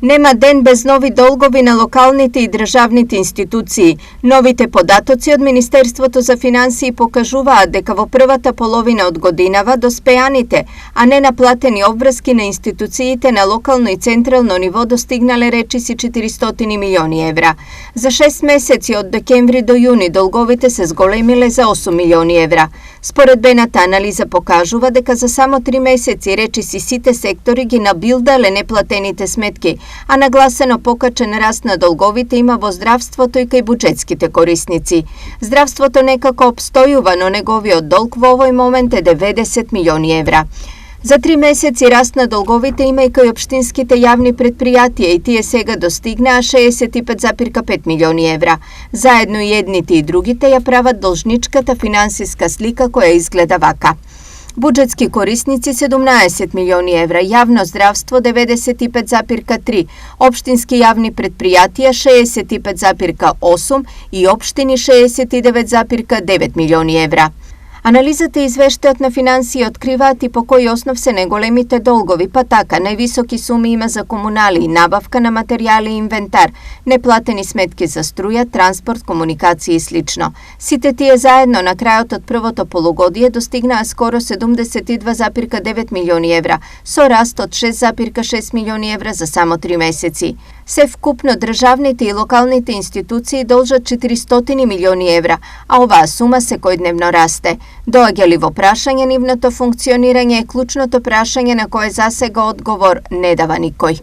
Нема ден без нови долгови на локалните и државните институции. Новите податоци од Министерството за финансии покажуваат дека во првата половина од годинава доспеаните, а не наплатени обврски на институциите на локално и централно ниво достигнале речиси 400 милиони евра. За 6 месеци од декември до јуни долговите се зголемиле за 8 милиони евра. Споредбената анализа покажува дека за само 3 месеци речиси сите сектори ги набилдале неплатените сметки, а нагласено покачен раст на долговите има во здравството и кај буџетските корисници. Здравството некако обстојува, но неговиот долг во овој момент е 90 милиони евра. За 3 месеци раст на долговите има и кај општинските јавни предпријатија и тие сега достигнаа 65,5 милиони евра. Заедно и едните и другите ја прават должничката финансиска слика која изгледа вака. Буџетски корисници 17 милиони евра, јавно здравство 95,3, општински јавни предпријатија 65,8 и општини 69,9 милиони евра. Анализата и извештајот на финансии откриваат и по кој основ се најголемите долгови, па така највисоки суми има за комунали, набавка на материјали и инвентар, неплатени сметки за струја, транспорт, комуникација и слично. Сите тие заедно на крајот од првото полугодие достигнаа скоро 72,9 милиони евра, со раст од 6,6 милиони евра за само 3 месеци. Се вкупно државните и локалните институции должат 400 милиони евра, а оваа сума секојдневно расте. Доаѓа ли во прашање нивното функционирање е клучното прашање на кое засега одговор не дава никој.